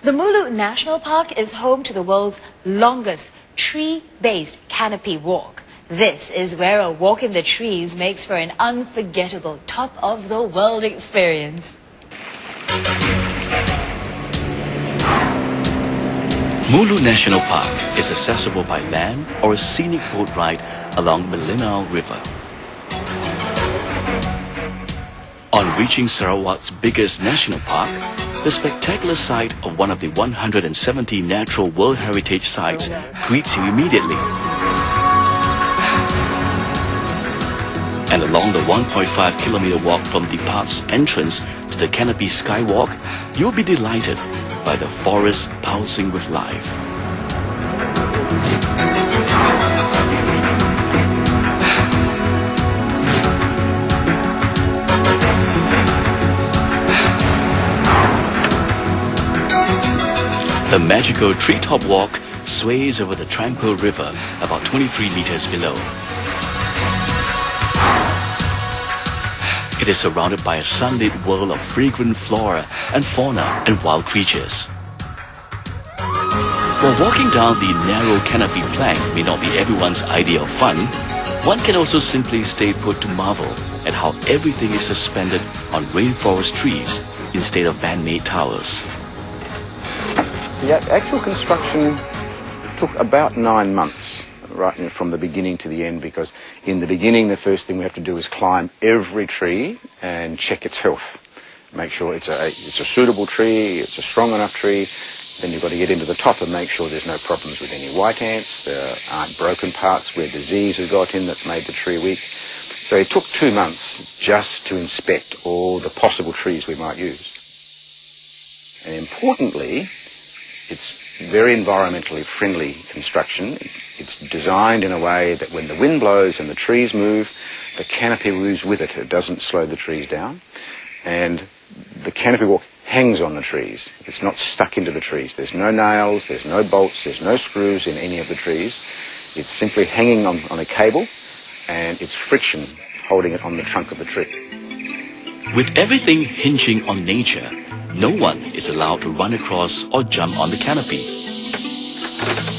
The Mulu National Park is home to the world's longest tree-based canopy walk. This is where a walk in the trees makes for an unforgettable top-of-the-world experience. Mulu National Park is accessible by land or a scenic boat ride along Borneo River. On reaching Sarawak's biggest national park, the spectacular sight of one of the 170 natural World Heritage sites greets you immediately. And along the 1.5-kilometer walk from the park's entrance to the Canopy Skywalk, you'll be delighted by the forest pulsing with life. The magical treetop walk sways over the tranquil river about 23 meters below. It is surrounded by a sunlit world of fragrant flora and fauna and wild creatures. While walking down the narrow canopy plank may not be everyone's idea of fun, one can also simply stay put to marvel at how everything is suspended on rainforest trees instead of man-made towers. The actual construction took about 9 months, right from the beginning to the end, because in the beginning the first thing we have to do is climb every tree and check its health. Make sure it's a suitable tree, it's a strong enough tree. Then you've got to get into the top and make sure there's no problems with any white ants, there aren't broken parts where disease has got in that's made the tree weak. So it took 2 months just to inspect all the possible trees we might use. And importantly, it's very environmentally friendly construction. It's designed in a way that when the wind blows and the trees move, the canopy moves with it. It doesn't slow the trees down. And the canopy walk hangs on the trees. It's not stuck into the trees. There's no nails, there's no bolts, there's no screws in any of the trees. It's simply hanging on a cable, and it's friction holding it on the trunk of the tree. With everything hinging on nature, no one is allowed to run across or jump on the canopy.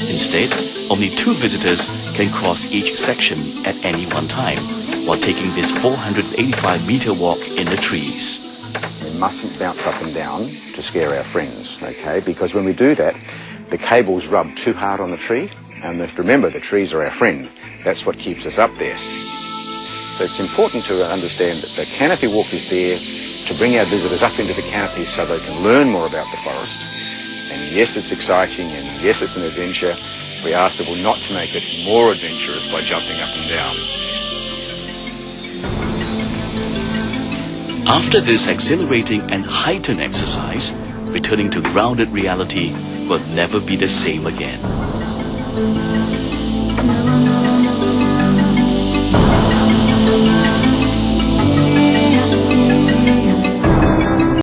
Instead, only 2 visitors can cross each section at any one time while taking this 485-meter walk in the trees. We mustn't bounce up and down to scare our friends, okay? Because when we do that, the cables rub too hard on the tree, and remember, the trees are our friend. That's what keeps us up there. So it's important to understand that the canopy walk is there to bring our visitors up into the canopy so they can learn more about the forest. And yes, it's exciting, and yes, it's an adventure. We ask people not to make it more adventurous by jumping up and down. After this exhilarating and heightened exercise, returning to grounded reality will never be the same again.